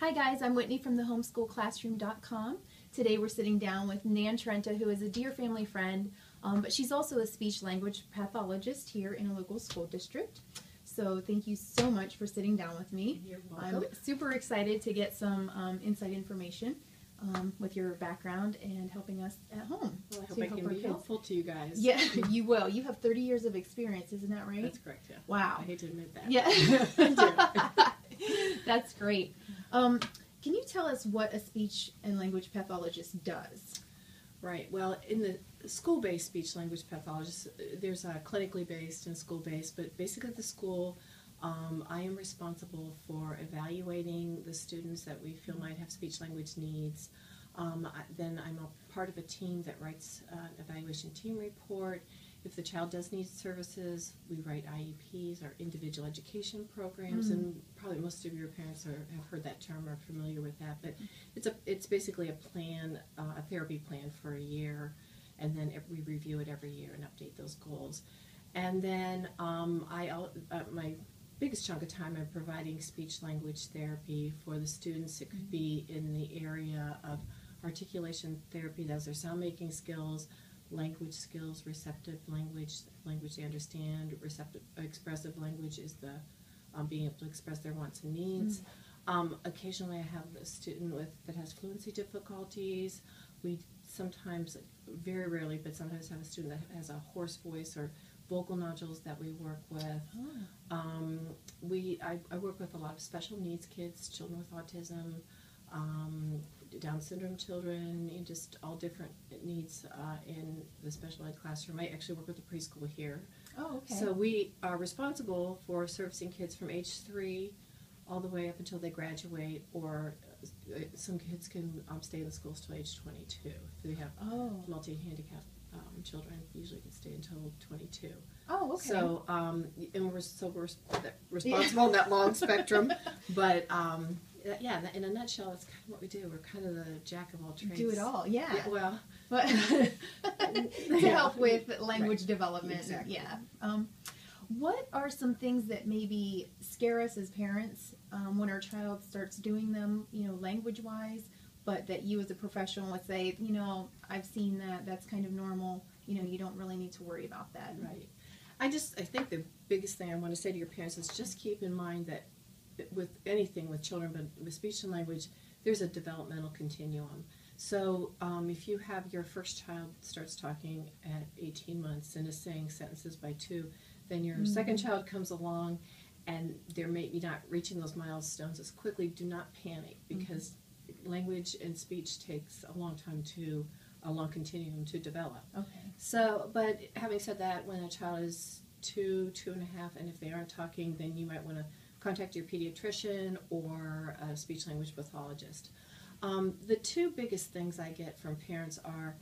Hi guys, I'm Whitney from the homeschoolclassroom.com. Today we're sitting down with Nan Trenta, who is a dear family friend, but she's also a speech-language pathologist here in a local school district. So thank you so much for sitting down with me. You're welcome. I'm super excited to get some inside information with your background and helping us at home. Well, I hope I can be helpful to you guys. Yeah, you will. You have 30 years of experience, isn't that right? That's correct, yeah. Wow. I hate to admit that. Yeah. I do. That's great. Can you tell us what a speech and language pathologist does? Right. Well, in the school-based speech-language pathologist, there's a clinically based and school-based, but basically at the school, I am responsible for evaluating the students that we feel might have speech-language needs. Then I'm a part of a team that writes an evaluation team report. If the child does need services, we write IEPs, or individual education programs, and probably most of your parents have heard that term or are familiar with that. But it's basically a plan, a therapy plan for a year, and then we review it every year and update those goals. And then my biggest chunk of time I'm providing speech-language therapy for the students. It could be in the area of articulation therapy, those are sound-making skills, language skills, receptive language, language they understand. Receptive, expressive language is the being able to express their wants and needs. Occasionally I have a student that has fluency difficulties. We sometimes, very rarely, but sometimes have a student that has a hoarse voice or vocal nodules that we work with. I work with a lot of special needs kids, children with autism, Down syndrome children, and just all different needs in the special ed classroom. I actually work with a preschool here. Oh, okay. So we are responsible for servicing kids from age 3 all the way up until they graduate, or some kids can stay in the schools till age 22. If they have multi-handicapped children, usually can stay until 22. Oh, okay. So, and we're responsible in that long spectrum, but yeah, in a nutshell, that's kind of what we do. We're kind of the jack of all trades. Do it all, yeah. Well, but to help with language development. Exactly. Yeah. What are some things that maybe scare us as parents when our child starts doing them, language-wise, but that you as a professional would say, I've seen that, that's kind of normal, you don't really need to worry about that. Right. I think the biggest thing I want to say to your parents is just keep in mind that with anything with children, but with speech and language, there's a developmental continuum. So if you have your first child starts talking at 18 months and is saying sentences by 2, then your second child comes along and they're maybe not reaching those milestones as quickly. Do not panic, because language and speech takes a long continuum to develop. Okay. So, but having said that, when a child is 2, 2.5, and if they aren't talking, then you might want to contact your pediatrician or a speech-language pathologist. The two biggest things I get from parents are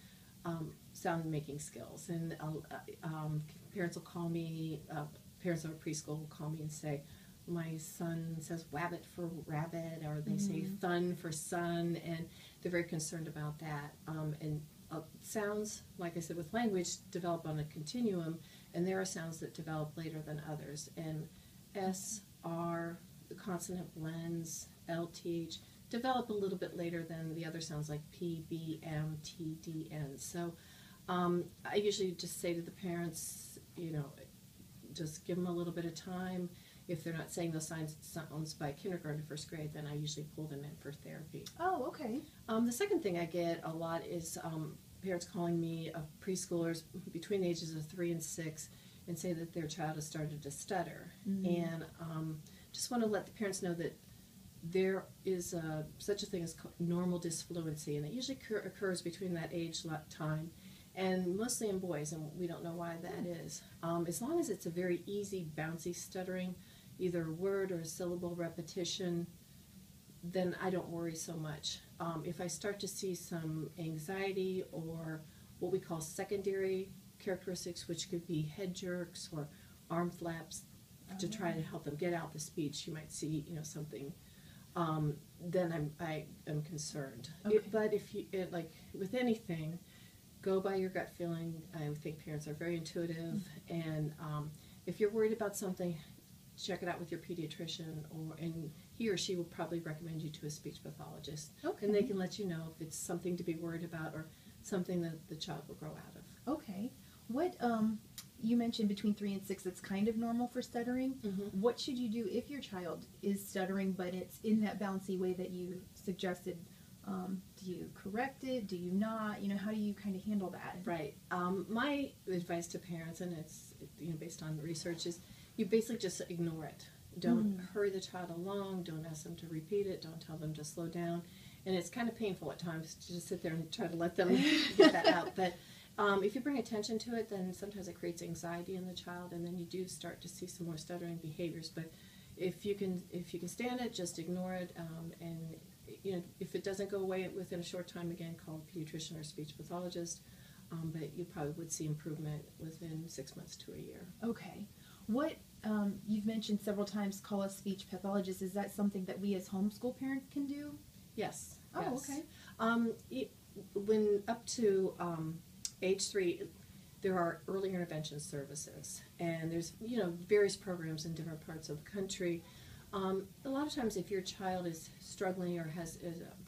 sound-making skills, and parents will call me, parents of a preschool will call me and say, my son says wabbit for rabbit, or they say thun for sun, and they're very concerned about that. And sounds, like I said, with language, develop on a continuum, and there are sounds that develop later than others. And S, R, the consonant blends, L, TH, develop a little bit later than the other sounds like P, B, M, T, D, N. So I usually just say to the parents, just give them a little bit of time. If they're not saying those sounds by kindergarten to 1st grade, then I usually pull them in for therapy. Oh, okay. The second thing I get a lot is parents calling me of preschoolers between the ages of 3 and 6 and say that their child has started to stutter. And just want to let the parents know that there is such a thing as normal disfluency, and it usually occurs between that age time, and mostly in boys, and we don't know why that is. As long as it's a very easy, bouncy stuttering, either a word or a syllable repetition, then I don't worry so much. If I start to see some anxiety or what we call secondary characteristics, which could be head jerks or arm flaps to try to help them get out the speech, you might see something, then I am concerned. Okay. But if you, like with anything, go by your gut feeling. I think parents are very intuitive, and if you're worried about something, check it out with your pediatrician, and he or she will probably recommend you to a speech pathologist. Okay. And they can let you know if it's something to be worried about or something that the child will grow out of. Okay. What you mentioned between 3 and 6, it's kind of normal for stuttering. Mm-hmm. What should you do if your child is stuttering, but it's in that bouncy way that you suggested? Do you correct it? Do you not? How do you kind of handle that? Right. My advice to parents, and it's based on research, is you basically just ignore it. Don't hurry the child along. Don't ask them to repeat it. Don't tell them to slow down. And it's kind of painful at times to just sit there and try to let them get that out. But if you bring attention to it, then sometimes it creates anxiety in the child, and then you do start to see some more stuttering behaviors. But if you can stand it, just ignore it. And if it doesn't go away within a short time, again, call a pediatrician or speech pathologist. But you probably would see improvement within 6 months to a year. Okay. What you've mentioned several times, call a speech pathologist. Is that something that we as homeschool parents can do? Yes. Oh, yes. okay. When up to age 3, there are early intervention services, and there's various programs in different parts of the country. A lot of times, if your child is struggling or is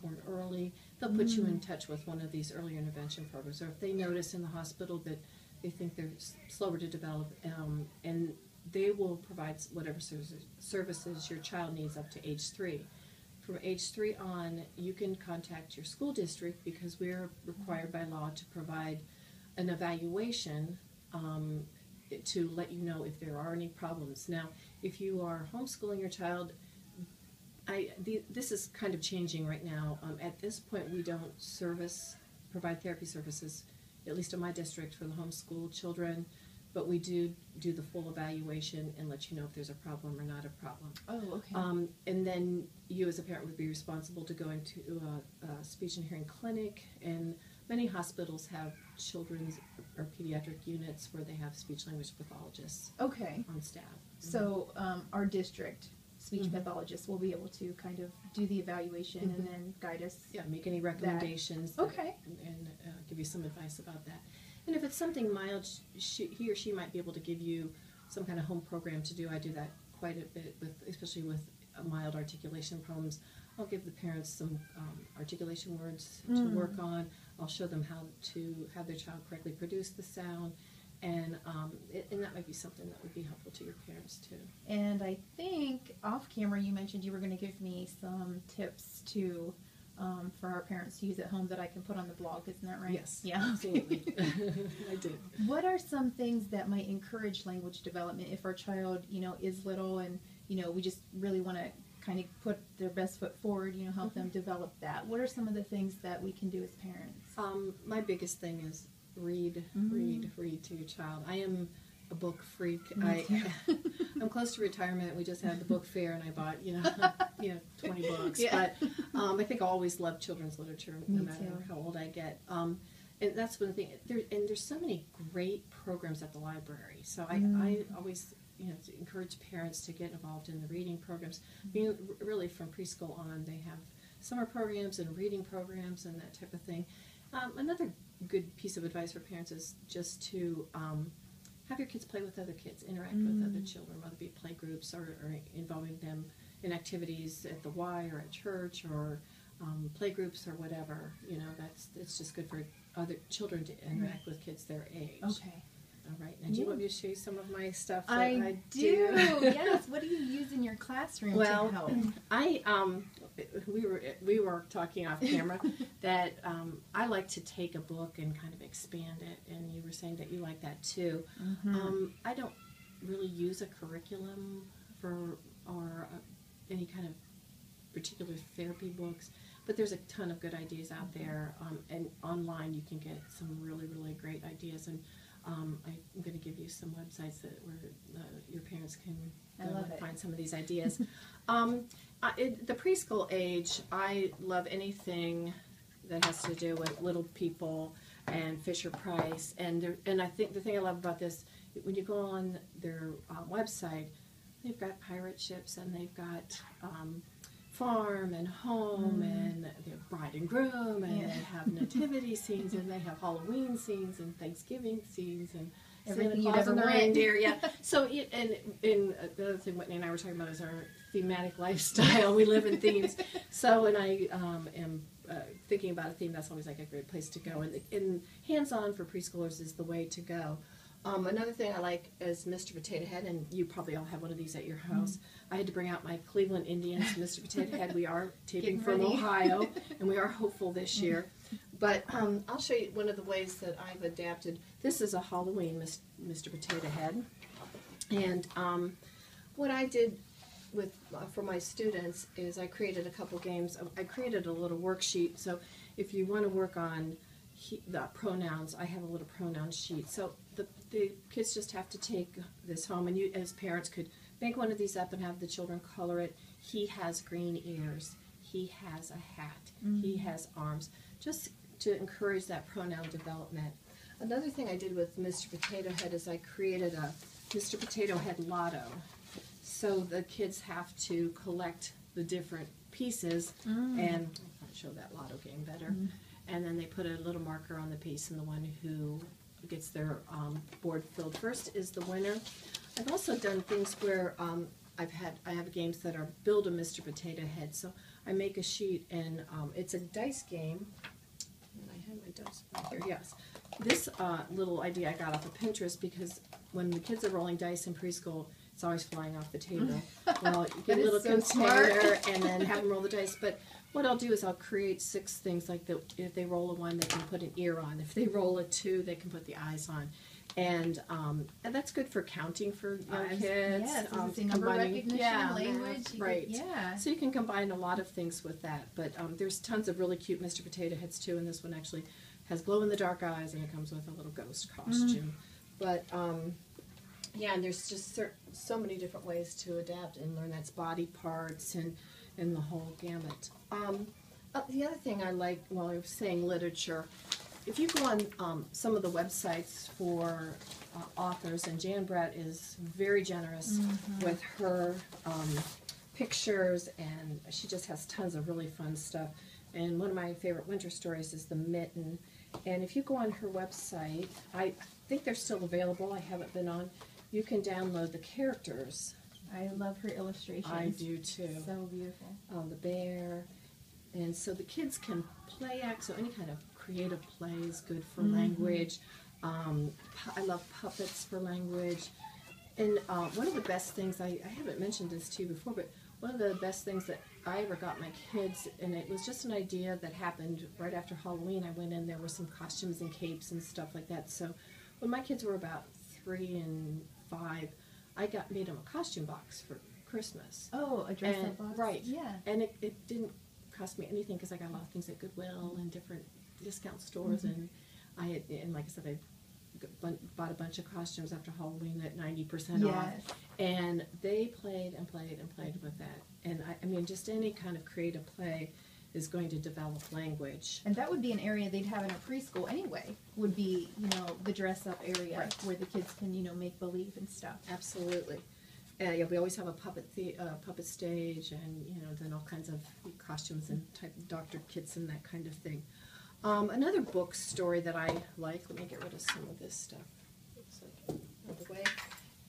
born early, they'll put you in touch with one of these early intervention programs. Or if they notice in the hospital that they think they're slower to develop, and they will provide whatever services your child needs up to age 3. From age 3 on, you can contact your school district because we're required by law to provide an evaluation to let you know if there are any problems. Now, if you are homeschooling your child, this is kind of changing right now. At this point, we don't provide therapy services, at least in my district, for the homeschool children, but we do the full evaluation and let you know if there's a problem or not a problem. Oh, okay. And then you as a parent would be responsible to go into a speech and hearing clinic, and many hospitals have children's or pediatric units where they have speech language pathologists Okay. on staff. So our district speech pathologist will be able to kind of do the evaluation and then guide us. Yeah, make any recommendations. Okay. And give you some advice about that. And if it's something mild, he or she might be able to give you some kind of home program to do. I do that quite a bit, especially with mild articulation problems. I'll give the parents some articulation words to work on. I'll show them how to have their child correctly produce the sound. And that might be something that would be helpful to your parents too. And I think off camera you mentioned you were going to give me some tips to for our parents to use at home that I can put on the blog. Isn't that right? Yes. Yeah. Absolutely. I did. What are some things that might encourage language development if our child, is little and, we just really want to kind of put their best foot forward, help them develop that? What are some of the things that we can do as parents? My biggest thing is read to your child. I am a book freak. I'm close to retirement. We just had the book fair, and I bought 20 books. Yeah. But I think I always love children's literature, no matter how old I get. And that's one thing. There's so many great programs at the library. So I always encourage parents to get involved in the reading programs. Really from preschool on, they have summer programs and reading programs and that type of thing. Another good piece of advice for parents is just to have your kids play with other kids, interact with other children, whether it be play groups or involving them in activities at the Y or at church or play groups or whatever. It's just good for other children to interact with kids their age. Okay. All right. Now, do you want me to show you some of my stuff that I do. Yes. What do you use in your classroom to help? We were talking off camera that I like to take a book and kind of expand it, and you were saying that you like that too. I don't really use a curriculum or any kind of particular therapy books, but there's a ton of good ideas out there, and online you can get some really, really great ideas. And I'm going to give you some websites where your parents can find some of these ideas. The preschool age, I love anything that has to do with Little People and Fisher-Price. And I think the thing I love about this, when you go on their website, they've got pirate ships and they've got farm and home and they have bride and groom and they have nativity scenes and they have Halloween scenes and Thanksgiving scenes and Everything Santa you'd Claus ever and the want. reindeer, yeah. So, and the other thing Whitney and I were talking about is our thematic lifestyle. We live in themes. So when I am thinking about a theme, that's always like a great place to go. And hands-on for preschoolers is the way to go. Another thing I like is Mr. Potato Head, and you probably all have one of these at your house. I had to bring out my Cleveland Indians, Mr. Potato Head. We are taping from Ohio, and we are hopeful this year. But I'll show you one of the ways that I've adapted. This is a Halloween Mr. Potato Head. And what I did for my students is I created a couple games. I created a little worksheet. So if you want to work on the pronouns, I have a little pronoun sheet. So the kids just have to take this home, and you as parents could make one of these up and have the children color it. He has green ears. He has a hat. He has arms. Just to encourage that pronoun development. Another thing I did with Mr. Potato Head is I created a Mr. Potato Head lotto. So the kids have to collect the different pieces, and I'll show that lotto game better. And then they put a little marker on the piece, and the one who gets their board filled first is the winner. I've also done things where I have games that are build a Mr. Potato Head. So I make a sheet, and it's a dice game. And I have my dice right here. Yes, this little idea I got off of Pinterest, because when the kids are rolling dice in preschool, it's always flying off the table. Well, you get a little container and then have them roll the dice. But what I'll do is I'll create 6 things, like if they roll a 1, they can put an ear on. If they roll a 2, they can put the eyes on. And that's good for counting for young kids. Yes, number recognition, language. Right. Yeah. So you can combine a lot of things with that. But there's tons of really cute Mr. Potato Heads too, and this one actually has glow-in-the-dark eyes, and it comes with a little ghost costume. But yeah, and there's just so many different ways to adapt and learn that's body parts and the whole gamut. The other thing I like, while I was saying literature, if you go on some of the websites for authors, and Jan Brett is very generous with her pictures, and she just has tons of really fun stuff. And one of my favorite winter stories is The Mitten. And if you go on her website, I think they're still available. I haven't been on. You can download the characters. I love her illustrations. I do too. So beautiful. The bear. And so the kids can play act, so any kind of creative play is good for language. I love puppets for language. And one of the best things, I haven't mentioned this to you before, but one of the best things that I ever got my kids, and it was just an idea that happened right after Halloween. I went in, there were some costumes and capes and stuff like that. So when my kids were about 3 and 5, I made them a costume box for Christmas. Oh, a dress-up box? Right. Yeah. And it didn't cost me anything, because I got a lot of things at Goodwill and different discount stores, and like I said, I bought a bunch of costumes after Halloween at 90% off, and they played and played and played with that. And I mean, just any kind of creative play is going to develop language. And that would be an area they'd have in a preschool anyway, would be, the dress-up area where the kids can, make believe and stuff. Absolutely. Yeah, we always have a puppet stage, and then all kinds of costumes and type doctor kits and that kind of thing. Another book story that I like, let me get rid of some of this stuff, looks like out of the way,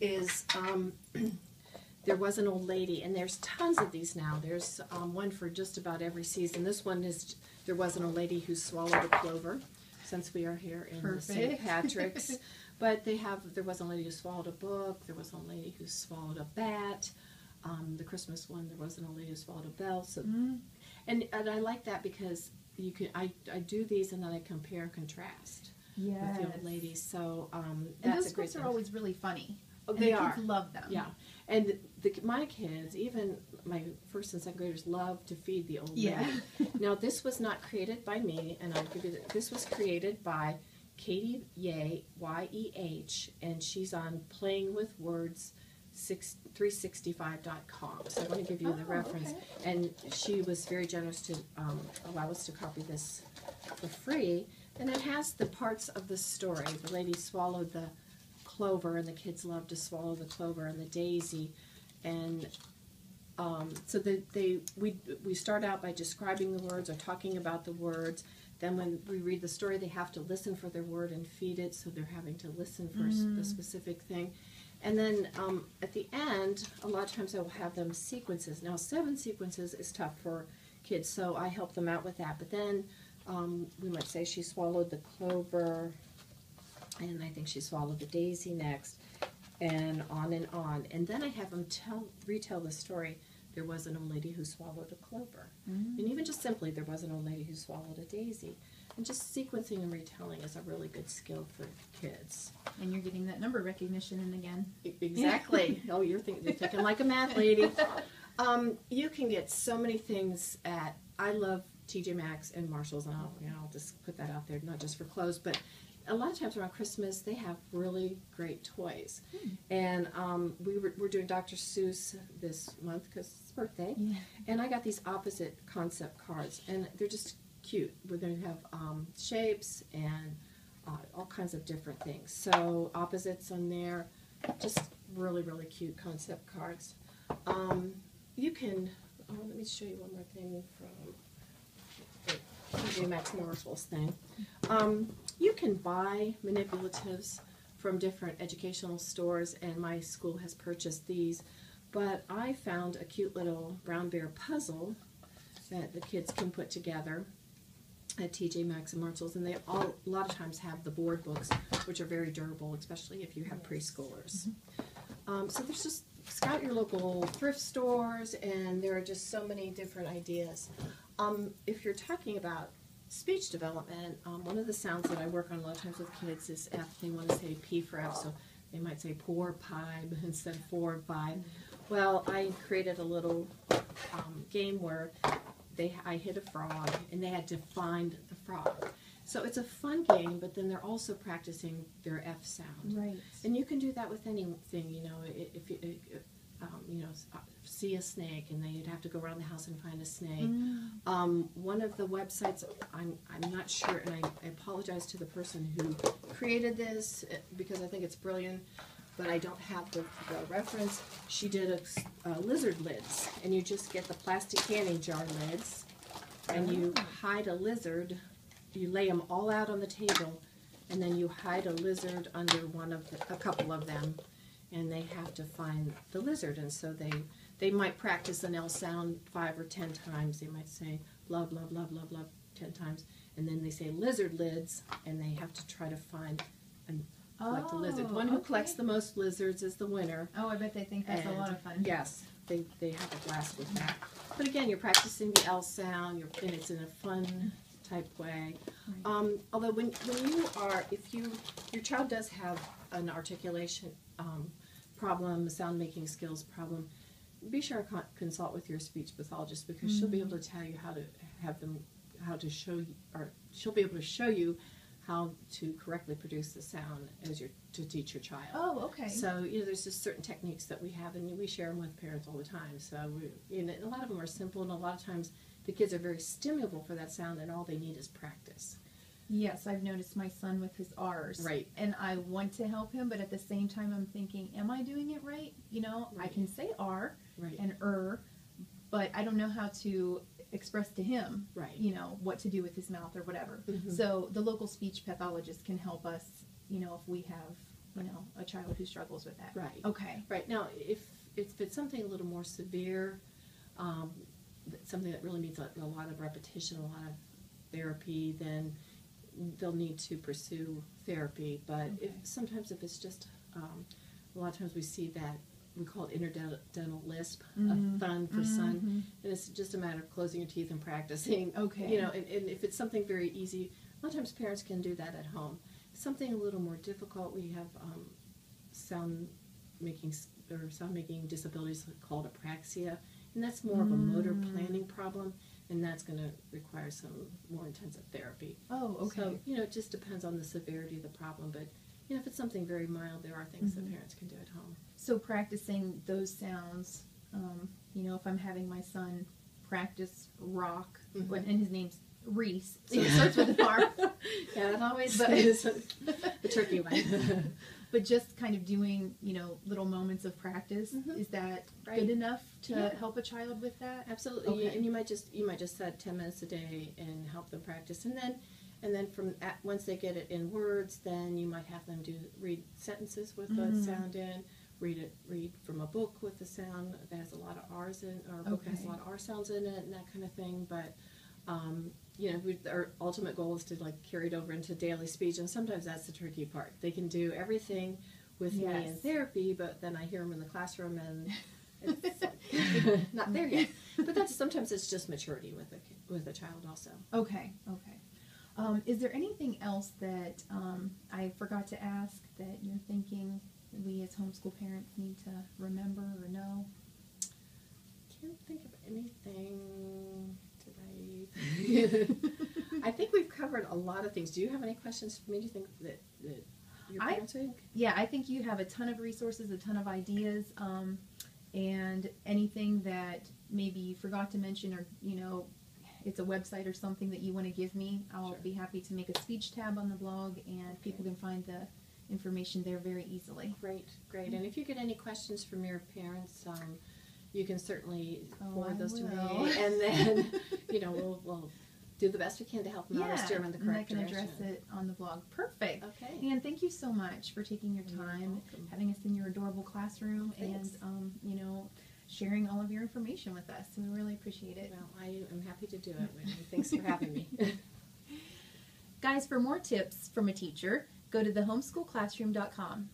is There Was an Old Lady, and there's tons of these now. There's one for just about every season. This one is There Was an Old Lady Who Swallowed a Clover, since we are here in St. Patrick's. But they have There Was a Lady Who Swallowed a Book, There Was an Old Lady Who Swallowed a Bat, the Christmas one, There Was an Old Lady Who Swallowed a Bell. So, and I like that because you can I do these and then I compare and contrast with the old ladies. So that's those a great books are always really funny. Oh, and they the are. Kids love them. Yeah, and my kids, even my 1st and 2nd graders, love to feed the old lady. Now, this was not created by me, and I'll give you this was created by Katie Yeh, Y-E-H, and she's on Playing with Words 365.com. So I want to give you the reference. Okay. And she was very generous to allow us to copy this for free. And it has the parts of the story. The lady swallowed the clover, and the kids love to swallow the clover, and the daisy. And So we start out by describing the words or talking about the words. Then when we read the story, they have to listen for their word and feed it, so they're having to listen for the specific thing. And then at the end, a lot of times I will have them sequences. Now 7 sequences is tough for kids, so I help them out with that. But then we might say she swallowed the clover, and I think she swallowed the daisy next, and on and on. And then I have them retell the story. There was an old lady who swallowed a clover. And even just simply, there was an old lady who swallowed a daisy. And just sequencing and retelling is a really good skill for kids. And you're getting that number recognition in again. Exactly. Oh, you're thinking like a math lady. You can get so many things at, I love TJ Maxx and Marshalls, and I'll just put that out there, not just for clothes, but a lot of times around Christmas, they have really great toys. And we're doing Dr. Seuss this month because it's his birthday. Yeah. And I got these opposite concept cards, and they're just cute. We're going to have shapes and all kinds of different things. So opposites on there, just really, really cute concept cards. You can, let me show you one more thing from TJ Maxx Marshalls thing. You can buy manipulatives from different educational stores, and my school has purchased these, but I found a cute little brown bear puzzle that the kids can put together at TJ Maxx and Marshalls, and they a lot of times have the board books, which are very durable, especially if you have preschoolers. So there's just, scout your local thrift stores, and there are just so many different ideas. If you're talking about speech development, one of the sounds that I work on a lot of times with kids is F. They want to say P for F, so they might say poor pipe instead of 4 and 5. Well, I created a little game where I hit a frog, and they had to find the frog. So it's a fun game, but then they're also practicing their F sound. Right. And you can do that with anything, you know, if you, see a snake, and they'd have to go around the house and find a snake. One of the websites, I'm not sure, and I apologize to the person who created this because I think it's brilliant, but I don't have the reference. She did a lizard lids, and you just get the plastic canning jar lids, and you hide a lizard. You lay them all out on the table, and then you hide a lizard under a couple of them, and they have to find the lizard. And so they might practice an L sound 5 or 10 times. They might say love, love, love, love, love 10 times, and then they say lizard lids, and they have to try to find and collect the lizard. One who collects the most lizards is the winner. Oh, I bet they think that's a lot of fun. Yes, they have a blast with that. But again, you're practicing the L sound, and it's in a fun type way. Right. Although when you are, if your child does have an articulation problem, a sound making skills problem, be sure to consult with your speech pathologist, because she'll be able to tell you she'll be able to show you how to correctly produce the sound to teach your child. Oh, okay. So there's just certain techniques that we have, and we share them with parents all the time. So a lot of them are simple, and a lot of times the kids are very stimulable for that sound, and all they need is practice. Yes, I've noticed my son with his R's. Right. And I want to help him, but at the same time I'm thinking, am I doing it right? Right. I can say R and but I don't know how to express to him, what to do with his mouth or whatever. So the local speech pathologist can help us, if we have, a child who struggles with that. Right. Okay. Right. Now, if it's something a little more severe, something that really needs a lot of repetition, a lot of therapy, then they'll need to pursue therapy. But sometimes if it's just, a lot of times we see that, we call it interdental lisp, a thun for sun, and it's just a matter of closing your teeth and practicing. Okay. And if it's something very easy, a lot of times parents can do that at home. Something a little more difficult, we have sound making disabilities called apraxia, and that's more of a motor planning problem, and that's going to require some more intensive therapy. Oh, okay. So, it just depends on the severity of the problem, but if it's something very mild, there are things that parents can do at home. So practicing those sounds, if I'm having my son practice rock, and his name's Reese, so it starts with an R. Yeah, that always is a tricky one. But just kind of doing, little moments of practice, is that good enough to help a child with that? Absolutely. Okay. And you might just set 10 minutes a day and help them practice, and then once they get it in words, then you might have them read sentences with the sound in, read from a book with the sound that has a lot of R's in, or a book that has a lot of R sounds in it, and that kind of thing. But our ultimate goal is to carry it over into daily speech, and sometimes that's the tricky part. They can do everything with me in therapy, but then I hear them in the classroom and it's not there yet. But sometimes it's just maturity with a child also. Okay. Is there anything else that I forgot to ask that you're thinking we as homeschool parents need to remember or know? Can't think of anything today. I think we've covered a lot of things. Do you have any questions for me? Do you think that your parents would? Yeah, I think you have a ton of resources, a ton of ideas, and anything that maybe you forgot to mention, or it's a website or something that you want to give me, I'll be happy to make a speech tab on the blog, and people can find the information there very easily. Great. And if you get any questions from your parents, you can certainly forward those to me, and then we'll do the best we can to help them out or steer them in the correct direction. And I can address it on the blog. Perfect. Okay. And thank you so much for taking your time, having us in your adorable classroom, and sharing all of your information with us. We really appreciate it. Well, I am happy to do it, Whitney. Thanks for having me. Guys, for more tips from a teacher, go to thehomeschoolclassroom.com.